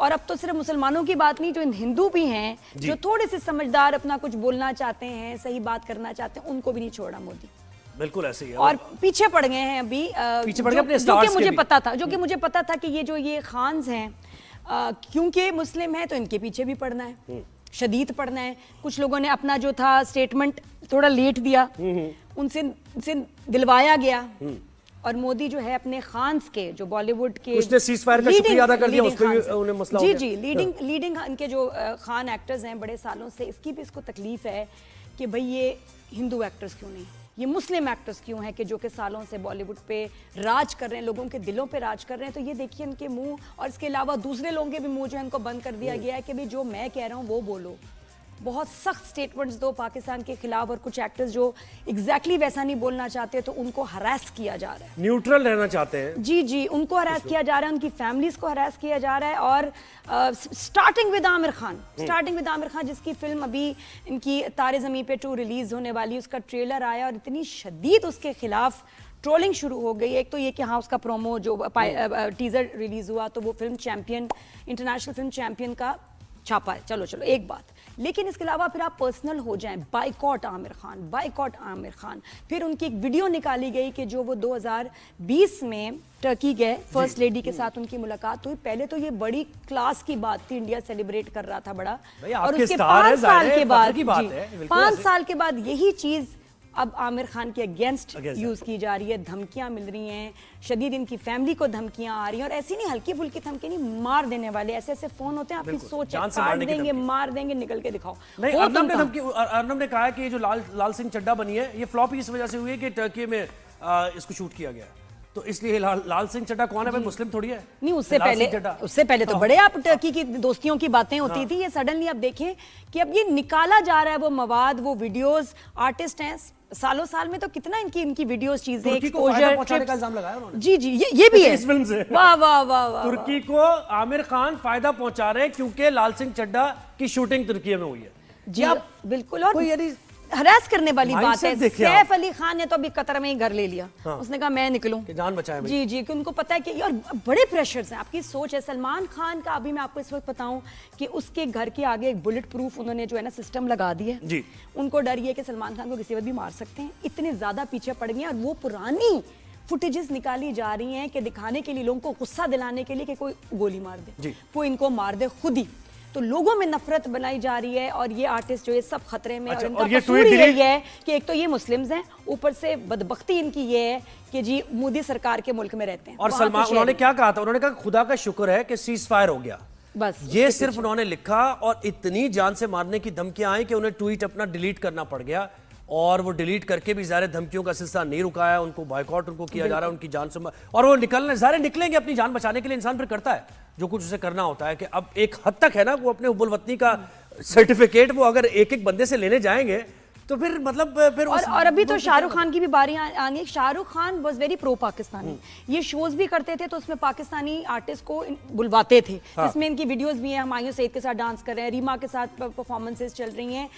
और अब तो सिर्फ मुसलमानों की बात नहीं, जो हिंदू भी हैं, जो थोड़े से समझदार, अपना कुछ बोलना चाहते हैं, सही बात करना चाहते हैं, उनको भी नहीं छोड़ा मोदी। बिल्कुल ऐसे ही है। और पीछे पड़ गए हैं अभी, पीछे पड़ गए अपने जो स्टार्स कि के मुझे भी। पता था, कि ये खान्स हैं, क्योंकि मुस्लिम है तो इनके पीछे भी पड़ना है, शदीद पड़ना है। कुछ लोगों ने अपना जो था स्टेटमेंट थोड़ा लेट दिया, उनसे दिलवाया गया, और मोदी जो है अपने खान्स के, जो बॉलीवुड के, उसने सीज़फायर का शुक्रिया अदा कर दिया, उस पे भी उन्हें मसला हो गया। जी, लीडिंग इनके जो खान एक्टर्स हैं बड़े सालों से, इसकी भी इसको तकलीफ है कि भाई ये हिंदू एक्टर्स क्यों नहीं, ये मुस्लिम एक्टर्स क्यों हैं कि जो कि सालों से बॉलीवुड पे राज कर रहे हैं, लोगों के दिलों पे राज कर रहे हैं। तो ये देखिए इनके मुंह, और इसके अलावा दूसरे लोगों के भी मुंह जो है इनको बंद कर दिया गया है कि भाई जो मैं कह रहा हूँ वो बोलो। बहुत सख्त स्टेटमेंट्स दो पाकिस्तान के खिलाफ, और कुछ एक्टर्स जो एग्जैक्टली वैसा नहीं बोलना चाहते तो उनको हरास किया जा रहा है, न्यूट्रल रहना चाहते हैं। जी, उनको हरास किया जा रहा है, उनकी फैमिलीज को हरास किया जा रहा है। और स्टार्टिंग विद आमिर खान, जिसकी फिल्म अभी इनकी तारे ज़मीं पे 2 रिलीज होने वाली, उसका ट्रेलर आया और इतनी शदीद उसके खिलाफ ट्रोलिंग शुरू हो गई। एक तो ये कि हाँ, उसका प्रोमो जो टीजर रिलीज हुआ तो वो film champion, international film champion का छापा है, चलो एक बात। लेकिन इसके अलावा फिर आप पर्सनल हो जाएं, बाइकॉट आमिर खान। फिर उनकी एक वीडियो निकाली गई कि जो वो 2020 में टर्की गए, फर्स्ट लेडी के साथ उनकी मुलाकात हुई। पहले तो ये बड़ी क्लास की बात थी, इंडिया सेलिब्रेट कर रहा था बड़ा, और उसके 5 साल के बाद यही चीज अब आमिर खान के अगेंस्ट यूज की जा रही है। धमकियां मिल रही हैं, शदीद इनकी फैमिली को धमकियां आ रही हैं, और ऐसी नहीं हल्की फुल्की धमकी नहीं, मार देने वाले ऐसे फोन होते हैं, आपकी सोच है, काट देंगे, मार देंगे, निकल के दिखाओ। नहीं, अर्नब ने कहा है कि ये जो लाल सिंह चड्ढा बनी है, ये फ्लॉप इस वजह से हुई है कि टर्की में इसको शूट किया गया, तो इसलिए लाल सिंह चड्ढा कौन है भाई, मुस्लिम थोड़ी है। नहीं, उससे पहले तो बड़े आप टर्की की दोस्तियों की बातें होती थी। ये सडनली आप देखें कि अब ये निकाला जा रहा है, वो मवाद, वो वीडियोस, आर्टिस्ट हैं, सालों साल में तो कितना इनकी वीडियोस, चीजें, एक्सपोजर, पहुंचाने का इल्जाम लगाया उन्होंने। जी, ये भी है इस फिल्म से। वाह। तुर्की को आमिर खान फायदा पहुंचा रहे हैं क्योंकि लाल सिंह चड्ढा की शूटिंग तुर्की में हुई है। जी बिल्कुल, और हरास करने वाली बात है। सैफ अली खान ने तो अभी कतर में ही घर ले लिया, उसने कहा मैं निकलूं, जान बचाए। जी, कि उनको पता है कि, और बड़े प्रेशर्स हैं, आपकी सोच है। सलमान खान का अभी मैं आपको इस वक्त बताऊं कि उसके घर के आगे एक बुलेट प्रूफ उन्होंने जो है ना सिस्टम लगा दिया है। उनको डर ये कि सलमान खान को किसी वक्त भी मार सकते हैं, इतने ज्यादा पीछे पड़ गए हैं। और वो पुरानी फुटेजेस निकाली जा रही हैं कि दिखाने के लिए, लोगों को गुस्सा दिलाने के लिए कि कोई गोली मार दे, कोई इनको मार दे खुद ही। तो लोगों में नफरत बनाई जा रही है, और ये आर्टिस्ट जो ये सब खतरे में। और इनका कसूर यही है कि एक तो ये मुस्लिम्स हैं, ऊपर से बदबख्ती इनकी ये है कि जी मोदी सरकार के मुल्क में रहते हैं। और सलमान, उन्होंने क्या कहा था, उन्होंने कहा खुदा का शुक्र है कि सीज फायर हो गया, बस ये सिर्फ उन्होंने लिखा, और इतनी जान से मारने की धमकियां आई कि उन्हें ट्वीट अपना डिलीट करना पड़ गया, और वो डिलीट करके भी ज़ाहिर धमकियों का सिलसिला नहीं रुकाया, उनको बॉयकॉट उनको किया जा रहा है, उनकी जान से, और वो निकलेंगे अपनी जान बचाने के लिए। इंसान फिर करता है जो कुछ उसे करना होता है, कि अब एक हद तक है ना, वो अपने हुब्बुल वतनी का सर्टिफिकेट वो अगर एक बंदे से लेने जाएंगे तो फिर मतलब फिर और अभी तो शाहरुख खान की भी बारी आनी। Shahrukh Khan was very pro Pakistani, ये शोज भी करते थे तो उसमें पाकिस्तानी आर्टिस्ट को बुलवाते थे। इसमें इनकी वीडियोस भी हैं, हुमायूं सईद के साथ डांस कर रहे हैं, रीमा के साथ परफॉर्मेंसेस चल रही हैं,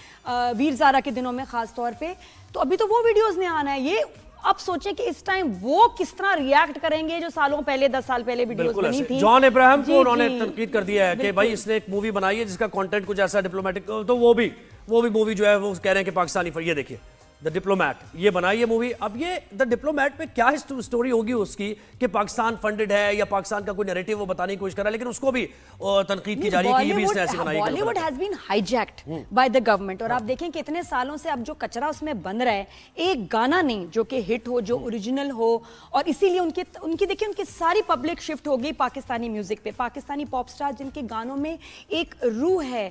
वीर ज़ारा के दिनों में खास तौर पे। तो अभी तो वो वीडियोस ने आना है। ये अब सोचें कि इस टाइम वो किस तरह रिएक्ट करेंगे जो सालों पहले, 10 साल पहले वीडियोस बनी थी। जॉन इब्राहिम को उन्होंने तनकीद कर दिया है कि भाई इसने एक मूवी बनाई है जिसका कंटेंट कुछ ऐसा डिप्लोमेटिक, तो वो भी मूवी जो है वो कह रहे हैं कि पाकिस्तानी, ये देखिए द डिप्लोमैट, ये बनाई है मूवी। अब ये द डिप्लोमैट में क्या स्टोरी होगी उसकी कि पाकिस्तान फंडेड है या पाकिस्तान का कोई नैरेटिव वो बताने की कोशिश कर रहा है, लेकिन उसको भी तनकीद की जा रही है कि ये भी इसने ऐसी बनाई है। Bollywood has been hijacked by the government, और आप देखें कि इतने सालों से अब जो कचरा उसमें बन रहा है, एक गाना नहीं जो कि हिट हो, जो ओरिजिनल हो, और इसीलिए उनकी देखिए उनकी सारी पब्लिक शिफ्ट हो गई पाकिस्तानी म्यूजिक पे। पाकिस्तानी पॉप स्टार जिनके गानों में एक रूह है,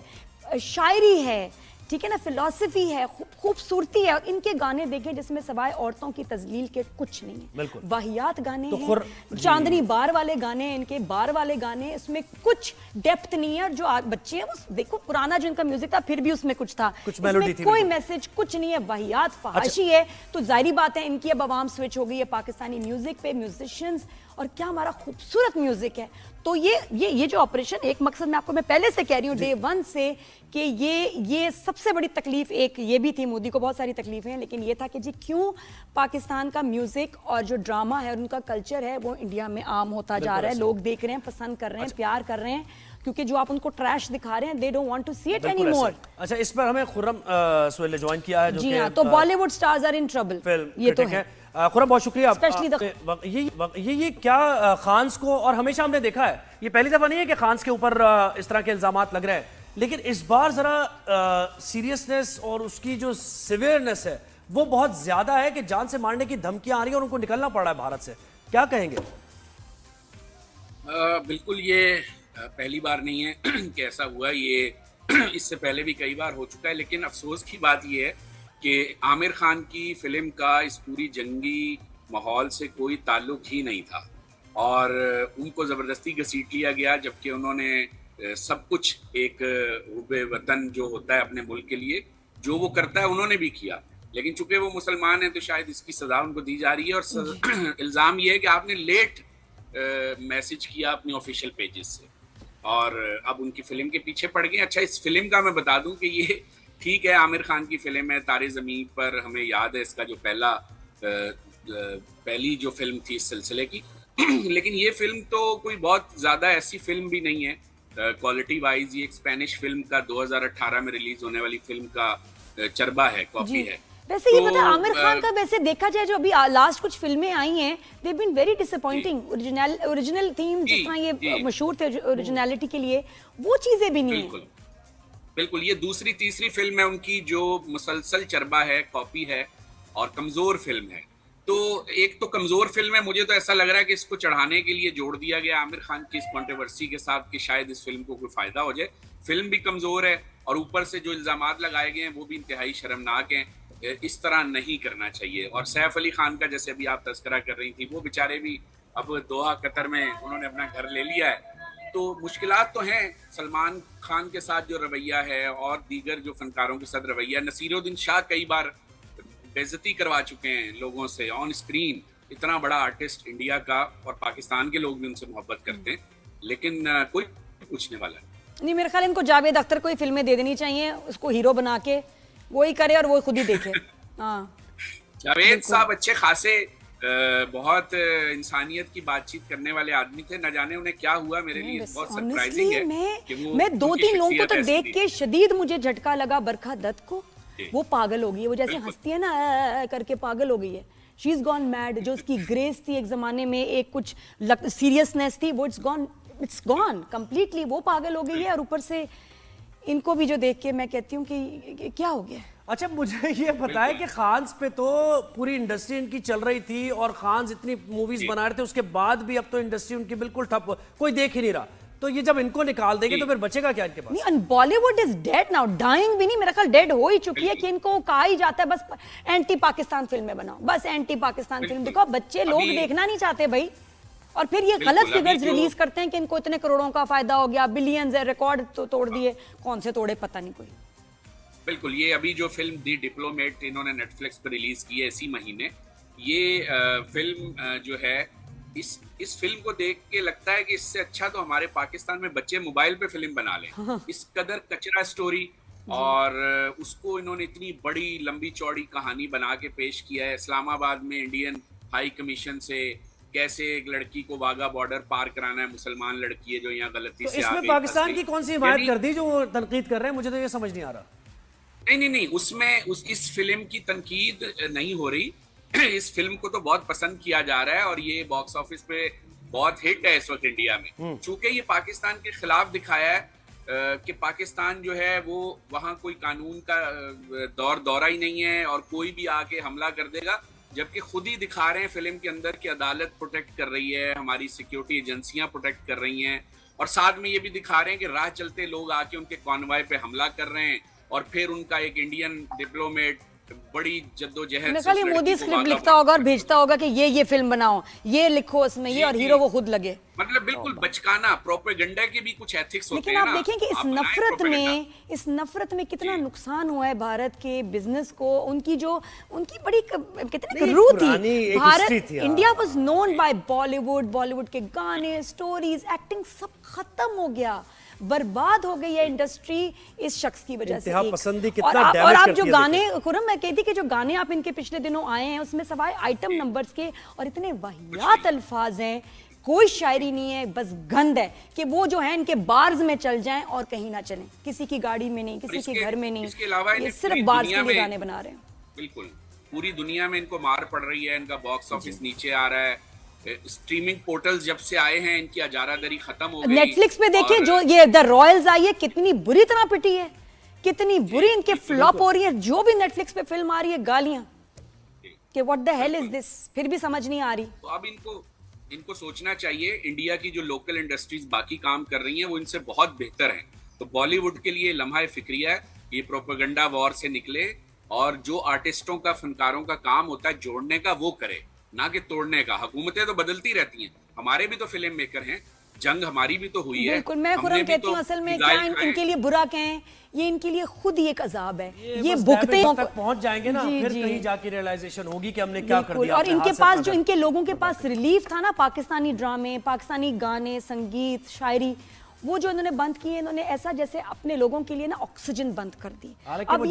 शायरी है, ठीक है ना, फिलॉसफी है, खूबसूरती है, और इनके गाने देखें जिसमें सवाए औरतों की तजलील के कुछ नहीं है, वाहियात गाने तो हैं, चांदनी बार वाले गाने हैं इनके, बार वाले गाने, इसमें कुछ डेप्थ नहीं है। और जो बच्चे हैं वो देखो पुराना जो इनका म्यूजिक था फिर भी उसमें कुछ था, कुछ मेलोडी थी, कोई मैसेज कुछ नहीं है, वाहियात फहाशी है। तो जाहिर बात है इनकी अब आवाम स्विच हो गई है पाकिस्तानी म्यूजिक पे, म्यूजिशियंस, और क्या हमारा खूबसूरत म्यूजिक है। तो ये जो ऑपरेशन, एक मकसद मैं आपको, मैं पहले से कह रही हूँ डे 1 से कि ये सबसे बड़ी तकलीफ एक ये भी थी, मोदी को बहुत सारी तकलीफें हैं, लेकिन ये था कि जी क्यों पाकिस्तान का म्यूजिक और जो ड्रामा है और उनका कल्चर है वो इंडिया में आम होता जा रहा है, लोग देख रहे हैं, पसंद कर रहे हैं, प्यार कर रहे हैं। क्योंकि जो आप उनको ट्रैश दिखा रहे हैं they don't want to see it any बिल्कुल मोर। ऐसे। अच्छा, इस पर हमें खुर्रम सुहेल ने ज्वाइन किया है, जो जी कि हाँ, तो Bollywood stars are in trouble, film ये तो critic है। खुर्रम, बहुत शुक्रिया Especially the- आपके ये क्या खान्स को, और हमेशा हमने देखा है, ये पहली दफा नहीं है कि खान्स के ऊपर इस तरह के इल्जामात लग रहे हैं, लेकिन इस बार जरा सीरियसनेस और उसकी जो सिवियरनेस है वो बहुत ज्यादा है कि जान से मारने की धमकियां आ रही है और उनको निकलना पड़ रहा है भारत से। क्या कहेंगे? बिल्कुल, ये पहली बार नहीं है कि ऐसा हुआ, ये इससे पहले भी कई बार हो चुका है। लेकिन अफसोस की बात ये है कि आमिर खान की फिल्म का इस पूरी जंगी माहौल से कोई ताल्लुक ही नहीं था और उनको ज़बरदस्ती घसीट लिया गया, जबकि उन्होंने सब कुछ एक हुब्बे वतन जो होता है अपने मुल्क के लिए, जो वो करता है उन्होंने भी किया। लेकिन चूंकि वो मुसलमान हैं तो शायद इसकी सज़ा उनको दी जा रही है। और इल्ज़ाम ये है कि आपने लेट मैसेज किया अपनी ऑफिशियल पेजेस से और अब उनकी फिल्म के पीछे पड़ गए। अच्छा, इस फिल्म का मैं बता दूं कि ये ठीक है, आमिर खान की फिल्म है तारे ज़मीन पर, हमें याद है इसका जो पहली जो फिल्म थी इस सिलसिले की लेकिन ये फिल्म तो कोई बहुत ज़्यादा ऐसी फिल्म भी नहीं है क्वालिटी वाइज। ये एक स्पेनिश फिल्म का 2018 में रिलीज होने वाली फिल्म का चरबा है, कॉपी है। वैसे ये तो, पता है आमिर खान का वैसे देखा जाए जो अभी लास्ट कुछ फिल्में आई हैं they been very disappointing. Original theme जिस तरह ये मशहूर थे ओरिजिनलिटी के लिए, वो चीजें भी नहीं बिल्कुल बिल्कुल। ये दूसरी तीसरी फिल्म है उनकी जो मुसलसल चरबा है, कॉपी है और कमजोर फिल्म है। तो एक तो कमजोर फिल्म है, मुझे तो ऐसा लग रहा है कि इसको चढ़ाने के लिए जोड़ दिया गया आमिर खान की इस कंट्रोवर्सी के साथ कि शायद इस फिल्म को कोई फायदा हो जाए। फिल्म भी कमजोर है और ऊपर से जो इल्जामात लगाए गए हैं वो भी इंतहाई शर्मनाक हैं। इस तरह नहीं करना चाहिए। और सैफ अली खान का जैसे अभी आप तस्करा कर रही थी, वो बेचारे भी अब दोहा कतर में उन्होंने अपना घर ले लिया है। तो मुश्किलात तो हैं। सलमान खान के साथ जो रवैया है और दीगर जो फनकारों के साथ रवैया, नसीरुद्दीन शाह कई बार बेइज्जती करवा चुके हैं लोगों से ऑन स्क्रीन। इतना बड़ा आर्टिस्ट इंडिया का, और पाकिस्तान के लोग भी उनसे मोहब्बत करते हैं, लेकिन कोई पूछने वाला नहीं। मेरे ख्याल इनको जावेद अख्तर को ही फिल्में दे देनी चाहिए, उसको हीरो बना के वही करे और वो खुद ही देखे। हाँ, जावेद साहब अच्छे खासे बहुत इंसानियत की बातचीत करने वाले आदमी थे। न जाने उन्हें क्या हुआ, मेरे लिए बहुत सरप्राइजिंग है कि वो मैं 2-3 लोगों को तो शख्सियत देख ऐसी के शदीद मुझे झटका लगा। बरखा दत्त को, वो पागल हो गई है, वो जैसे हंसती है ना करके पागल हो गई है। She is gone mad. जो उसकी ग्रेस थी एक जमाने में, एक कुछ सीरियसनेस थी, वो इट्स गॉन कंप्लीटली। वो पागल हो गई है और ऊपर से इनको भी जो देख के मैं कहती हूँ कि क्या हो गया। अच्छा, मुझे ये पता है कि खान्स पे तो पूरी इंडस्ट्री इनकी चल रही थी और खान्स इतनी मूवीज बना रहे थे, उसके बाद भी अब तो इंडस्ट्री उनकी बिल्कुल ठप, कोई देख ही नहीं रहा। तो ये जब इनको निकाल देंगे तो फिर बचेगा क्या इनके पास? नहीं, Bollywood is dead now, dying भी नहीं, मेरा ख्याल डेड हो ही चुकी है कि इनको कहा ही जाता है बस एंटी पाकिस्तान फिल्में बनाओ, बस एंटी पाकिस्तान फिल्म दिखाओ। बच्चे लोग देखना नहीं चाहते भाई। और फिर ये गलत फिगर्स रिलीज करते हैं कि इनको इतने करोड़ों का फायदा हो गया, बिलियंस है, रिकॉर्ड तो तोड़ दिए। कौन से तोड़े पता नहीं कोई। बिल्कुल। ये अभी जो फिल्म दी डिप्लोमेट इन्होंने नेटफ्लिक्स पर रिलीज की है इसी महीने, ये फिल्म जो है इस फिल्म को देख के लगता है कि इससे अच्छा तो हमारे पाकिस्तान में बच्चे मोबाइल पे फिल्म बना लें। इस कदर कचरा स्टोरी, और उसको इन्होंने इतनी बड़ी लंबी चौड़ी कहानी बना के पेश किया है। इस्लामाबाद में इंडियन हाई कमीशन से कैसे एक लड़की को वाघा बॉर्डर पार कराना है, मुसलमान लड़की है जो यहाँ गलती से इसमें पाकिस्तान की कौन सी हिमायत कर दी जो वो तनकीद कर रहे हैं? मुझे तो ये समझ नहीं आ रहा। नहीं, उसमें इस फिल्म की तनकीद नहीं हो रही। इस फिल्म को तो बहुत पसंद किया जा रहा है और ये बॉक्स ऑफिस पे बहुत हिट है इस वक्त इंडिया में। चूंकि ये पाकिस्तान के खिलाफ दिखाया है कि पाकिस्तान जो है वो वहाँ कोई कानून का दौरा ही नहीं है और कोई भी आके हमला कर देगा, जबकि खुद ही दिखा रहे हैं फिल्म के अंदर कि अदालत प्रोटेक्ट कर रही है, हमारी सिक्योरिटी एजेंसियां प्रोटेक्ट कर रही हैं, और साथ में ये भी दिखा रहे हैं कि राह चलते लोग आके उनके कॉन्वॉय पे हमला कर रहे हैं और फिर उनका एक इंडियन डिप्लोमेट बड़ी जद्दोजहद से ये मोदी स्क्रिप्ट लिखता होगा और भेजता होगा कि ये फिल्म बनाओ, ये लिखो उसमें ये, और हीरो वो खुद लगे। मतलब बिल्कुल बचकाना, प्रोपेगेंडा के भी कुछ एथिक्स होते हैं। लेकिन आप देखें कि इस नफरत में कितना नुकसान हुआ है भारत के बिजनेस को। उनकी बड़ी कहते हैं रूह थी Bharat. India was known by Bollywood के गाने, स्टोरीज, एक्टिंग सब खत्म हो गया, बर्बाद हो गई है इंडस्ट्री इस शख्स की वजह से। पसंदी कितना और आप जो गाने, खुरम मैं कहती कि जो गाने आप इनके पिछले दिनों आए हैं उसमें सवाए आइटम नंबर्स के और इतने वाहियात अल्फाज हैं कोई शायरी नहीं है, बस गंद है कि वो जो है इनके बार्स में चल जाएं और कहीं ना चलें, किसी की गाड़ी में नहीं, किसी के घर में नहीं, इसके अलावा ये सिर्फ बार्स के लिए गाने बना रहे हैं। बिल्कुल, पूरी दुनिया में इनको मार पड़ रही है, इनका बॉक्स ऑफिस नीचे आ रहा है, स्ट्रीमिंग पोर्टल्स जब से आए हैं इनकी अजारादारी खत्म हो गई। नेटफ्लिक्स पे देखिए जो ये द रॉयल्स आई है, कितनी बुरी तरह पिटी है, कितनी बुरी इनके फ्लॉप हो रही है। जो भी नेटफ्लिक्स पे फिल्म आ रही है गालियां कि what the hell is this, फिर भी समझ नहीं आ रही। तो अब इनको सोचना चाहिए, इंडिया की जो लोकल इंडस्ट्रीज बाकी काम कर रही हैं वो इनसे बहुत बेहतर हैं। तो बॉलीवुड के लिए लम्हा फिक्रिया है, ये प्रोपेगेंडा वॉर से निकले और जो आर्टिस्टों का, फनकारों का काम होता है जोड़ने का, वो करे, ना कि तोड़ने का। हुकूमतें तो बदलती रहती हैं, हमारे भी तो फिल्म मेकर हैं, जंग हमारी भी तो हुई है। बिल्कुल, मैं खुरम कहती हूँ असल में क्या इनके लिए बुरा कहें, ये इनके लिए खुद ही एक अजाब है। ये भुगते तक पहुंच जाएंगे ना, फिर कहीं जाके रियलाइजेशन होगी कि हमने क्या कर दिया। और इनके पास जो इनके लोगों के पास रिलीफ था ना, पाकिस्तानी ड्रामे, पाकिस्तानी गाने, संगीत, शायरी, वो जो इन्होंने बंद किए, इन्होंने ऐसा जैसे अपने लोगों के लिए ना ऑक्सीजन बंद कर दी। अब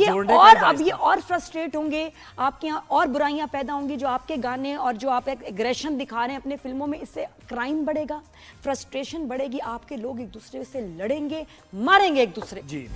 ये और फ्रस्ट्रेट होंगे, आपके यहाँ और बुराइयां पैदा होंगी। जो आपके गाने और जो आप एक एग्रेशन दिखा रहे हैं अपने फिल्मों में, इससे क्राइम बढ़ेगा, फ्रस्ट्रेशन बढ़ेगी, आपके लोग एक दूसरे से लड़ेंगे, मारेंगे एक दूसरे। जी